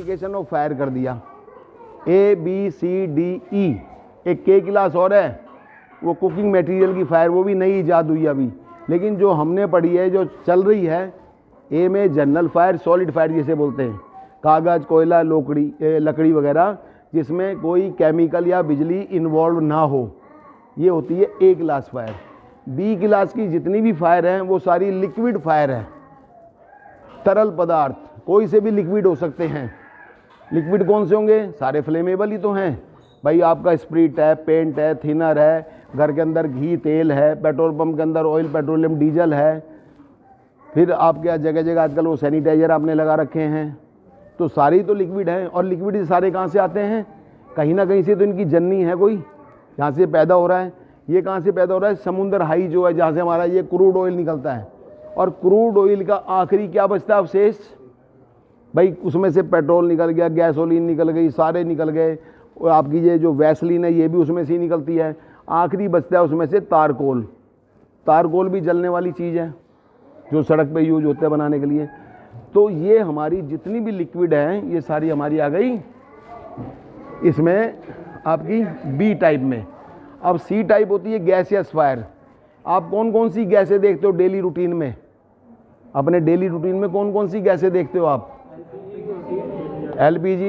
Classification of fire कर दिया, ABCDE। एक K क्लास और है, वो कुकिंग मटेरियल की फायर, वो भी नई ईजाद हुई अभी। लेकिन जो हमने पढ़ी है, जो चल रही है, ए में जनरल फायर, सॉलिड फायर जिसे बोलते हैं, कागज़, कोयला, लकड़ी वगैरह, जिसमें कोई केमिकल या बिजली इन्वॉल्व ना हो, ये होती है A class fire. B class की जितनी भी फायर हैं वो सारी लिक्विड फायर है, तरल पदार्थ, कोई से भी लिक्विड हो सकते हैं। लिक्विड कौन से होंगे? सारे फ्लेमेबल ही तो हैं भाई। आपका स्प्रिट है, पेंट है, थिनर है, घर के अंदर घी तेल है, पेट्रोल पंप के अंदर ऑयल पेट्रोलियम डीजल है, फिर आपके जगह जगह आजकल वो सैनिटाइजर आपने लगा रखे हैं, तो सारी तो लिक्विड हैं। और लिक्विड सारे कहाँ से आते हैं? कहीं ना कहीं से तो इनकी जननी है, कोई यहाँ से पैदा हो रहा है। ये कहाँ से पैदा हो रहा है? समुद्र हाई जो है, जहाँ से हमारा ये क्रूड ऑयल निकलता है। और क्रूड ऑयल का आखिरी क्या बचता है अवशेष भाई? उसमें से पेट्रोल निकल गया, गैसोलीन निकल गई, सारे निकल गए। और आपकी ये जो वैसलीन है ये भी उसमें से ही निकलती है। आखिरी बचता है उसमें से तारकोल। तारकोल भी जलने वाली चीज़ है जो सड़क पे यूज होते हैं बनाने के लिए। तो ये हमारी जितनी भी लिक्विड हैं ये सारी हमारी आ गई इसमें आपकी बी टाइप में। अब सी टाइप होती है गैसियस फायर। आप कौन कौन सी गैसें देखते हो डेली रूटीन में? अपने डेली रूटीन में कौन कौन सी गैसें देखते हो आप? LPG,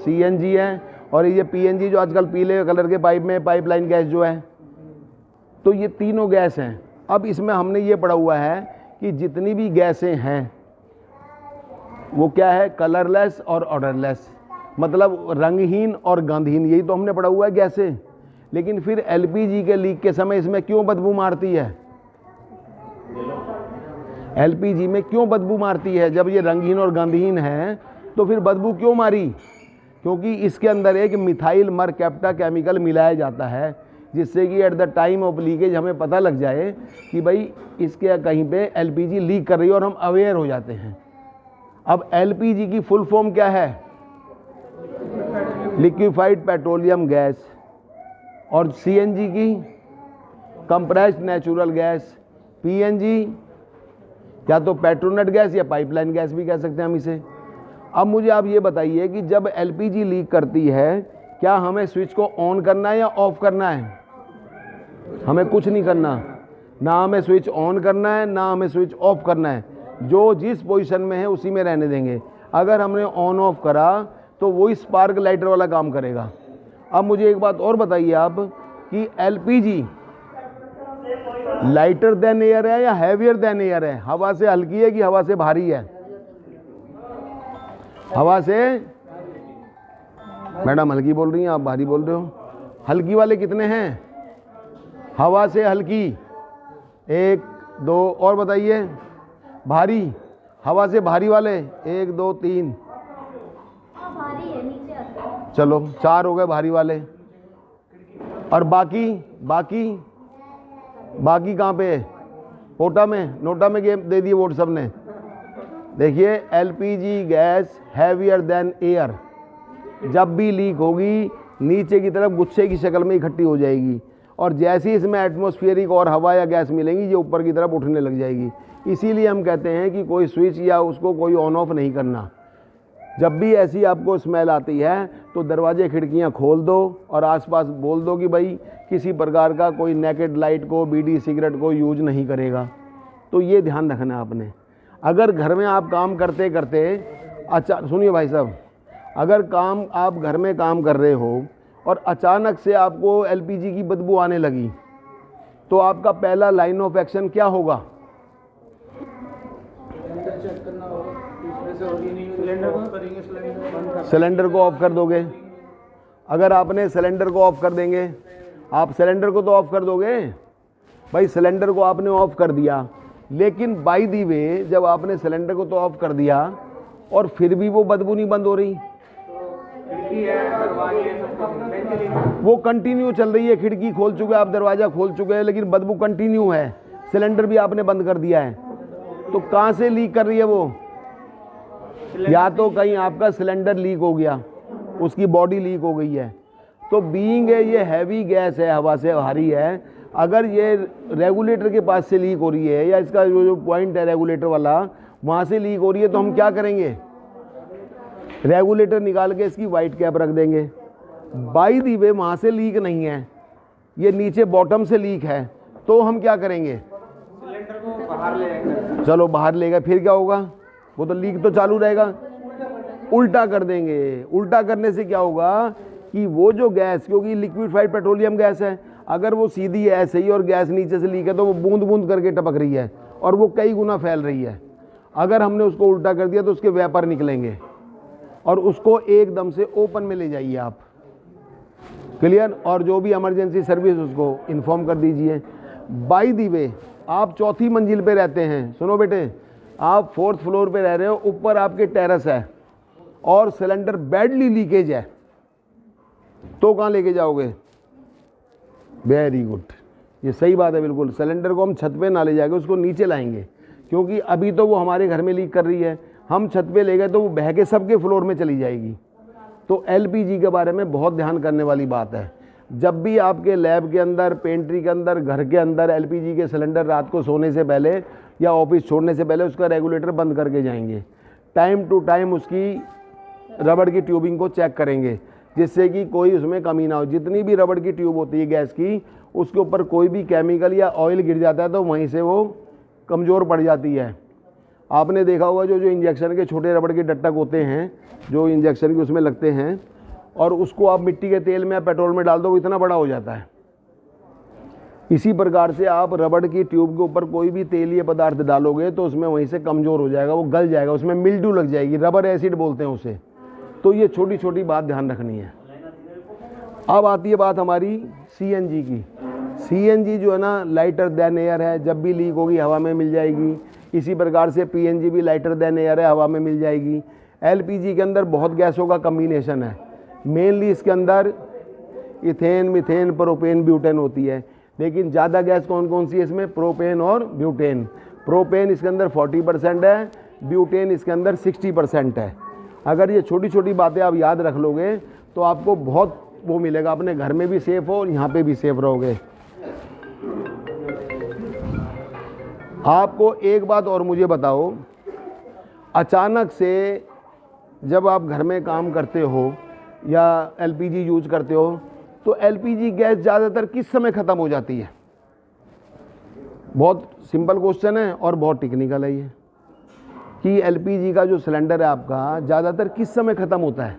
CNG है, और ये PNG जो आजकल पीले कलर के पाइप में पाइपलाइन गैस जो है। तो ये तीनों गैस हैं। अब इसमें हमने ये पढ़ा हुआ है कि जितनी भी गैसें हैं वो क्या है? कलरलेस और ऑडरलेस, मतलब रंगहीन और गंधहीन, यही तो हमने पढ़ा हुआ है गैसें। लेकिन फिर LPG के लीक के समय इसमें क्यों बदबू मारती है? LPG में क्यों बदबू मारती है? जब ये रंगहीन और गंधहीन है तो फिर बदबू क्यों मारी? क्योंकि इसके अंदर एक मिथाइल मरकैप्टा केमिकल मिलाया जाता है, जिससे कि at the time of leakage हमें पता लग जाए कि भाई इसके कहीं पे LPG लीक कर रही है और हम अवेयर हो जाते हैं। अब LPG की फुल फॉर्म क्या है? Liquefied petroleum gas. और CNG की कंप्रेस्ड नेचुरल गैस। PNG या तो पेट्रोनेट गैस या पाइपलाइन गैस भी कह सकते हैं हम इसे। अब मुझे आप ये बताइए कि जब LPG लीक करती है, क्या हमें स्विच को ऑन करना है या ऑफ करना है? हमें कुछ नहीं करना, ना हमें स्विच ऑन करना है ना हमें स्विच ऑफ करना है। जो जिस पोजीशन में है उसी में रहने देंगे। अगर हमने ऑन ऑफ करा तो वही स्पार्क लाइटर वाला काम करेगा। अब मुझे एक बात और बताइए आप कि LPG लाइटर देन एयर है या हैवियर देन एयर है? हवा से हल्की है कि हवा से भारी है? हवा से। मैडम हल्की बोल रही हैं, आप भारी बोल रहे हो। हल्की वाले कितने हैं? हवा से हल्की 1 2, और बताइए। भारी, हवा से भारी वाले 1 2 3, चलो 4 हो गए भारी वाले। और बाकी कहाँ पे है? कोटा में, नोटा में गेम दे दिए वोट सबने। देखिए LPG gas heavier than air, जब भी लीक होगी नीचे की तरफ गुच्छे की शक्ल में इकट्ठी हो जाएगी, और जैसे ही इसमें एटमॉस्फेरिक और हवा या गैस मिलेंगी ये ऊपर की तरफ उठने लग जाएगी। इसीलिए हम कहते हैं कि कोई स्विच या उसको कोई ऑन ऑफ नहीं करना। जब भी ऐसी आपको स्मेल आती है तो दरवाजे खिड़कियां खोल दो और आसपास बोल दो कि भाई किसी प्रकार का कोई नेकेड लाइट को, बीड़ी सिगरेट को यूज नहीं करेगा। तो ये ध्यान रखना आपने। अगर घर में आप काम करते करते, अच्छा सुनिए भाई साहब, अगर आप घर में काम कर रहे हो और अचानक से आपको LPG की बदबू आने लगी तो आपका पहला लाइन ऑफ एक्शन क्या होगा? सिलेंडर को ऑफ कर दोगे। अगर आपने सिलेंडर को ऑफ कर देंगे, आप सिलेंडर को तो ऑफ कर दोगे भाई, सिलेंडर को आपने ऑफ कर दिया, लेकिन बाय द वे जब आपने सिलेंडर को तो ऑफ कर दिया और फिर भी वो बदबू नहीं बंद हो रही, वो कंटिन्यू चल रही है। खिड़की खोल चुके आप, दरवाजा खोल चुके हैं, लेकिन बदबू कंटिन्यू है। सिलेंडर भी आपने बंद कर दिया है, तो कहाँ से लीक कर रही है वो? या तो कहीं आपका सिलेंडर लीक हो गया, उसकी बॉडी लीक हो गई है। तो बीइंग ये हैवी गैस है, हवा से भारी है, अगर ये रेगुलेटर के पास से लीक हो रही है या इसका जो पॉइंट है रेगुलेटर वाला वहाँ से लीक हो रही है, तो हम क्या करेंगे? रेगुलेटर निकाल के इसकी वाइट कैप रख देंगे। बाई दी वे वहाँ से लीक नहीं है, ये नीचे बॉटम से लीक है, तो हम क्या करेंगे, सिलेंडर को बाहर ले आएंगे। चलो बाहर ले गए, फिर क्या होगा, वो तो लीक तो चालू रहेगा, उल्टा कर देंगे। उल्टा करने से क्या होगा कि वो जो गैस, क्योंकि लिक्विफाइड पेट्रोलियम गैस है, अगर वो सीधी ऐसे ही और गैस नीचे से लीक है तो वो बूंद बूंद करके टपक रही है और वो कई गुना फैल रही है। अगर हमने उसको उल्टा कर दिया तो उसके वेपर निकलेंगे और उसको एकदम से ओपन में ले जाइए आप। क्लियर। और जो भी इमरजेंसी सर्विस उसको इन्फॉर्म कर दीजिए। बाय द वे, आप चौथी मंजिल पे रहते हैं, सुनो बेटे, आप 4th फ्लोर पे रह रहे हो, ऊपर आपके टेरेस है और सिलेंडर बैडली लीकेज है, तो कहाँ लेके जाओगे? वेरी गुड, ये सही बात है बिल्कुल। सिलेंडर को हम छत पे ना ले जाएंगे, उसको नीचे लाएंगे, क्योंकि अभी तो वो हमारे घर में लीक कर रही है, हम छत पे ले गए तो वो बह के सबके फ्लोर में चली जाएगी। तो एलपीजी के बारे में बहुत ध्यान करने वाली बात है। जब भी आपके लैब के अंदर, पेंट्री के अंदर, घर के अंदर एलपीजी के सिलेंडर रात को सोने से पहले या ऑफिस छोड़ने से पहले उसका रेगुलेटर बंद करके जाएंगे। टाइम टू टाइम उसकी रबड़ की ट्यूबिंग को चेक करेंगे, जिससे कि कोई उसमें कमी ना हो। जितनी भी रबड़ की ट्यूब होती है गैस की, उसके ऊपर कोई भी केमिकल या ऑयल गिर जाता है तो वहीं से वो कमज़ोर पड़ जाती है। आपने देखा होगा जो इंजेक्शन के छोटे रबड़ के डट्टक होते हैं, जो इंजेक्शन के उसमें लगते हैं, और उसको आप मिट्टी के तेल में या पेट्रोल में डाल दो, वो इतना बड़ा हो जाता है। इसी प्रकार से आप रबड़ की ट्यूब के ऊपर कोई भी तेलीय पदार्थ डालोगे तो उसमें वहीं से कमज़ोर हो जाएगा, वो गल जाएगा, उसमें मिल्ड्यू लग जाएगी, रबर एसिड बोलते हैं उसे। तो ये छोटी छोटी बात ध्यान रखनी है। अब आती है बात हमारी सीएनजी की। सीएनजी जो है ना, लाइटर देन एयर है, जब भी लीक होगी हवा में मिल जाएगी। इसी प्रकार से पीएनजी भी लाइटर देन एयर है, हवा में मिल जाएगी। एलपीजी के अंदर बहुत गैसों का कम्बिनेशन है, मेनली इसके अंदर इथेन, मीथेन, प्रोपेन, ब्यूटेन होती है, लेकिन ज़्यादा गैस कौन कौन सी है इसमें? प्रोपेन और ब्यूटेन। प्रोपेन इसके अंदर 40% है, ब्यूटेन इसके अंदर 60% है। अगर ये छोटी छोटी बातें आप याद रख लोगे तो आपको बहुत वो मिलेगा, अपने घर में भी सेफ हो और यहाँ पे भी सेफ रहोगे। आपको एक बात और मुझे बताओ, अचानक से जब आप घर में काम करते हो या एलपीजी यूज करते हो तो एलपीजी गैस ज़्यादातर किस समय ख़त्म हो जाती है? बहुत सिंपल क्वेश्चन है और बहुत टेक्निकल है ये, कि एलपीजी का जो सिलेंडर है आपका ज़्यादातर किस समय ख़त्म होता है?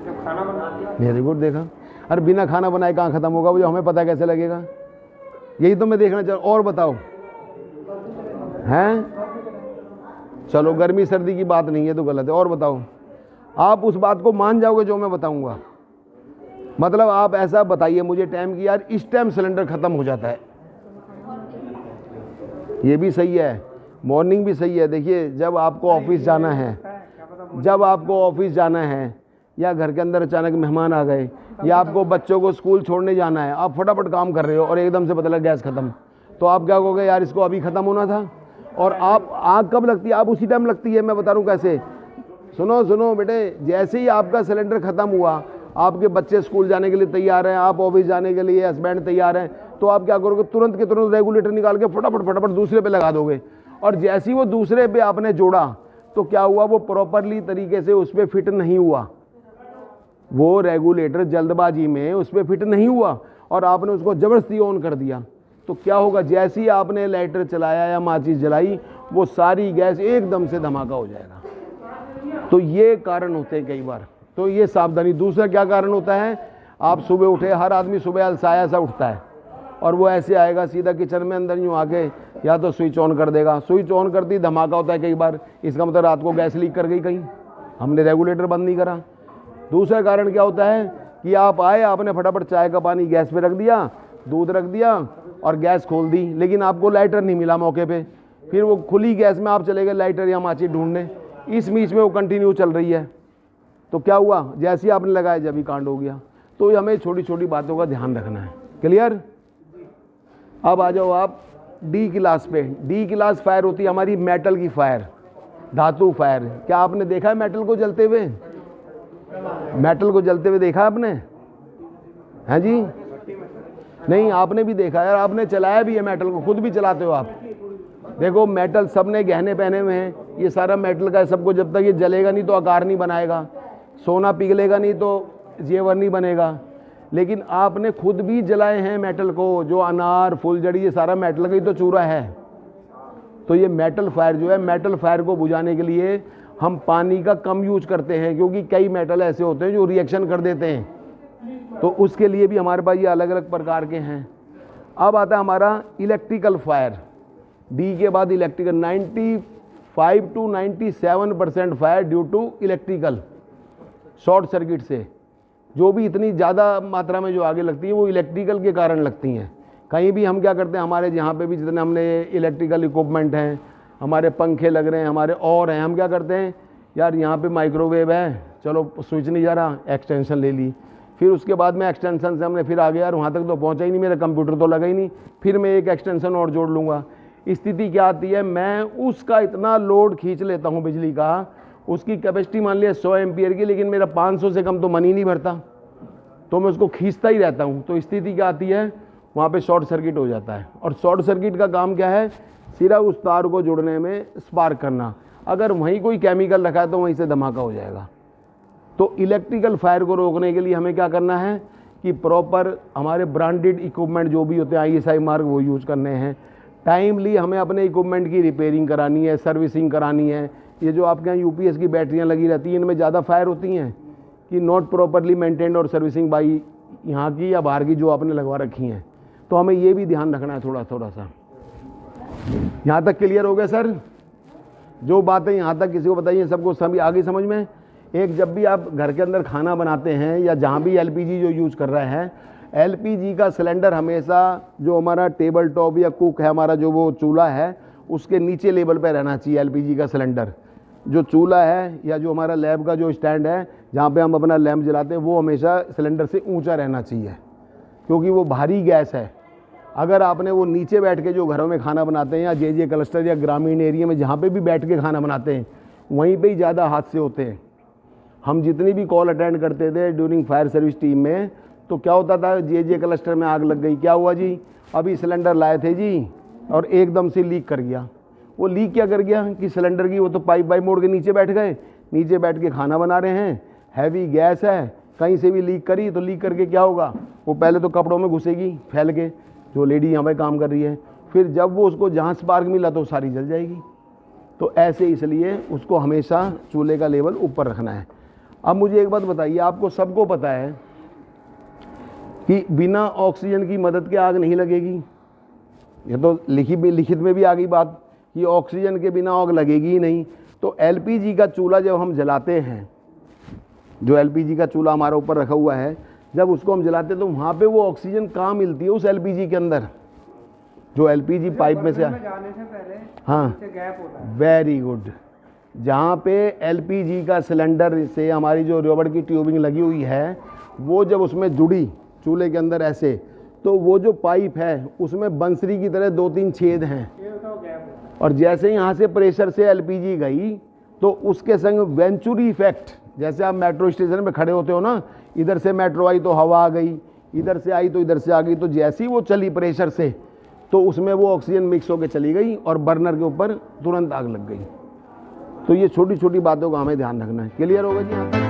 जब खाना बनाते हैं। वेरी गुड, देखा। अरे बिना खाना बनाए कहाँ ख़त्म होगा, वो जो हमें पता कैसे लगेगा? यही तो मैं देखना चाह। और बताओ, हैं? चलो गर्मी सर्दी की बात नहीं है तो गलत है। और बताओ, आप उस बात को मान जाओगे जो मैं बताऊंगा? मतलब आप ऐसा बताइए मुझे टाइम की, यार इस टाइम सिलेंडर ख़त्म हो जाता है। ये भी सही है, मॉर्निंग भी सही है। देखिए जब आपको ऑफिस जाना है, जब आपको ऑफिस जाना है या घर के अंदर अचानक मेहमान आ गए या आपको बच्चों को स्कूल छोड़ने जाना है, आप फटाफट काम कर रहे हो और एकदम से पता लगा गैस ख़त्म, तो आप क्या कहोगे? यार इसको अभी ख़त्म होना था। और आप आग कब लगती है? आप उसी टाइम लगती है। मैं बता रहा हूँ कैसे। सुनो सुनो बेटे, जैसे ही आपका सिलेंडर ख़त्म हुआ, आपके बच्चे स्कूल जाने के लिए तैयार हैं, आप ऑफिस जाने के लिए हस्बैंड तैयार हैं, तो आप क्या करोगे? तुरंत के तुरंत रेगुलेटर निकाल के फटाफट फटाफट दूसरे पे लगा दोगे। और जैसे ही वो दूसरे पे आपने जोड़ा तो क्या हुआ? वो प्रॉपरली तरीके से उस पर फिट नहीं हुआ, वो रेगुलेटर जल्दबाजी में उस पर फिट नहीं हुआ और आपने उसको ज़बरदस्ती ऑन कर दिया। तो क्या होगा? जैसे ही आपने लाइटर चलाया या माचिस जलाई, वो सारी गैस एकदम से धमाका हो जाएगा। तो ये कारण होते हैं कई बार, तो ये सावधानी। दूसरा क्या कारण होता है? आप सुबह उठे, हर आदमी सुबह अलसाया सा उठता है और वो ऐसे आएगा सीधा किचन में, अंदर यूँ आके या तो स्विच ऑन कर देगा, स्विच ऑन करती धमाका होता है कई बार। इसका मतलब रात को गैस लीक कर गई कहीं, हमने रेगुलेटर बंद नहीं करा। दूसरा कारण क्या होता है कि आप आए, आपने फटाफट चाय का पानी गैस पे रख दिया, दूध रख दिया और गैस खोल दी, लेकिन आपको लाइटर नहीं मिला मौके पे। फिर वो खुली गैस में आप चले गए लाइटर या माचिस ढूंढने, इस बीच में वो कंटिन्यू चल रही है। तो क्या हुआ? जैसे ही आपने लगाया जब ही कांड हो गया। तो हमें छोटी छोटी बातों का ध्यान रखना है। क्लियर? अब आ जाओ आप डी क्लास पे। डी क्लास फायर होती है हमारी मेटल की फायर, धातु फायर। क्या आपने देखा है मेटल को जलते हुए? मेटल को जलते हुए देखा आपने? हैं जी? नहीं, आपने भी देखा यार, आपने चलाया भी है मेटल को, खुद भी चलाते हो आप। देखो मेटल, सबने गहने पहने हुए हैं, ये सारा मेटल का है सबको, जब तक ये जलेगा नहीं तो आकार नहीं बनाएगा, सोना पिघलेगा नहीं तो जेवर नहीं बनेगा। लेकिन आपने खुद भी जलाए हैं मेटल को, जो अनार फुलझड़ी ये सारा मेटल का ही तो चूरा है। तो ये मेटल फायर जो है, मेटल फायर को बुझाने के लिए हम पानी का कम यूज करते हैं, क्योंकि कई मेटल ऐसे होते हैं जो रिएक्शन कर देते हैं। तो उसके लिए भी हमारे पास ये अलग अलग प्रकार के हैं। अब आता है हमारा इलेक्ट्रिकल फायर। डी के बाद electrical. 95 to 97% fire due to electrical, short circuit से। जो भी इतनी ज़्यादा मात्रा में जो आगे लगती है वो इलेक्ट्रिकल के कारण लगती हैं। कहीं भी हम क्या करते हैं, हमारे यहाँ पे भी जितने हमने इलेक्ट्रिकल इक्विपमेंट हैं, हमारे पंखे लग रहे हैं, हमारे और हैं, हम क्या करते हैं, यार यहाँ पे माइक्रोवेव है, चलो स्विच नहीं जा रहा, एक्सटेंशन ले ली। फिर उसके बाद में एक्सटेंशन से हमने फिर आगे, यार वहाँ तक तो पहुँचा ही नहीं, मेरा कंप्यूटर तो लगा ही नहीं, फिर मैं एक एक्सटेंशन और जोड़ लूँगा। स्थिति क्या आती है, मैं उसका इतना लोड खींच लेता हूँ बिजली का, उसकी कैपेसिटी मान लिया 100 एम्पियर की, लेकिन मेरा 500 से कम तो मन ही नहीं भरता, तो मैं उसको खींचता ही रहता हूँ। तो स्थिति क्या आती है, वहाँ पे शॉर्ट सर्किट हो जाता है। और शॉर्ट सर्किट का काम क्या है, सिर्फ उस तार को जोड़ने में स्पार्क करना। अगर वहीं कोई केमिकल रखा है तो वहीं से धमाका हो जाएगा। तो इलेक्ट्रिकल फायर को रोकने के लिए हमें क्या करना है कि प्रॉपर हमारे ब्रांडेड इक्विपमेंट जो भी होते हैं ISI मार्क वो यूज़ करने हैं। टाइमली हमें अपने इक्विपमेंट की रिपेयरिंग करानी है, सर्विसिंग करानी है। ये जो आपके यहाँ UPS की बैटरियाँ लगी रहती हैं, इनमें ज़्यादा फायर होती हैं कि नॉट प्रॉपरली मेंटेन्ड और सर्विसिंग बाई यहाँ की या बाहर की जो आपने लगवा रखी हैं। तो हमें ये भी ध्यान रखना है थोड़ा सा। यहाँ तक क्लियर हो गया सर? जो बातें यहाँ तक किसी को बताइए, सबको सभी आगे समझ में। एक, जब भी आप घर के अंदर खाना बनाते हैं या जहाँ भी LPG जो यूज़ कर रहे हैं, LPG का सिलेंडर हमेशा जो हमारा टेबल टॉप या कुक है, हमारा जो वो चूल्हा है, उसके नीचे लेवल पे रहना चाहिए। LPG का सिलेंडर जो चूल्हा है या जो हमारा लैब का जो स्टैंड है जहाँ पे हम अपना लैम्प जलाते हैं, वो हमेशा सिलेंडर से ऊंचा रहना चाहिए, क्योंकि वो भारी गैस है। अगर आपने वो नीचे बैठ के जो घरों में खाना बनाते हैं या जे क्लस्टर या ग्रामीण एरिया में जहाँ पे भी बैठ के खाना बनाते हैं, वहीं पे ही ज़्यादा हादसे होते हैं। हम जितनी भी कॉल अटेंड करते थे ड्यूरिंग फायर सर्विस टीम में, तो क्या होता था, जे क्लस्टर में आग लग गई, क्या हुआ जी, अभी सिलेंडर लाए थे जी और एकदम से लीक कर गया। वो लीक क्या कर गया कि सिलेंडर की वो तो पाइप मोड़ के नीचे बैठ गए, नीचे बैठ के खाना बना रहे हैं, हैवी गैस है, कहीं से भी लीक करी तो लीक करके क्या होगा, वो पहले तो कपड़ों में घुसेगी फैल के, जो लेडी यहाँ पे काम कर रही है, फिर जब वो उसको जहाँ स्पार्क मिला तो सारी जल जाएगी। तो ऐसे इसलिए उसको हमेशा चूल्हे का लेवल ऊपर रखना है। अब मुझे एक बात बताइए, आपको सबको पता है कि बिना ऑक्सीजन की मदद के आग नहीं लगेगी। ये तो लिखित में भी आ गई बात कि ऑक्सीजन के बिना आग लगेगी ही नहीं। तो LPG का चूल्हा जब हम जलाते हैं, जो LPG का चूल्हा हमारा ऊपर रखा हुआ है, जब उसको हम जलाते हैं तो वहाँ पे वो ऑक्सीजन कहाँ मिलती है, उस LPG के अंदर, जो LPG पाइप में से जाने से पहले हाँ, गैप होता है। Very good. जहाँ पे LPG का सिलेंडर से हमारी जो रबड़ की ट्यूबिंग लगी हुई है, वो जब उसमें जुड़ी चूल्हे के अंदर ऐसे, तो वो जो पाइप है उसमें बंसरी की तरह 2-3 छेद हैं, और जैसे यहाँ से प्रेशर से LPG गई तो उसके संग वेंचुरी इफेक्ट, जैसे आप मेट्रो स्टेशन पे खड़े होते हो ना, इधर से मेट्रो आई तो हवा आ गई, इधर से आई तो इधर से आ गई, तो जैसे ही वो चली प्रेशर से तो उसमें वो ऑक्सीजन मिक्स होकर चली गई और बर्नर के ऊपर तुरंत आग लग गई। तो ये छोटी छोटी बातों का हमें ध्यान रखना है। क्लियर होगा जी यहाँ तक?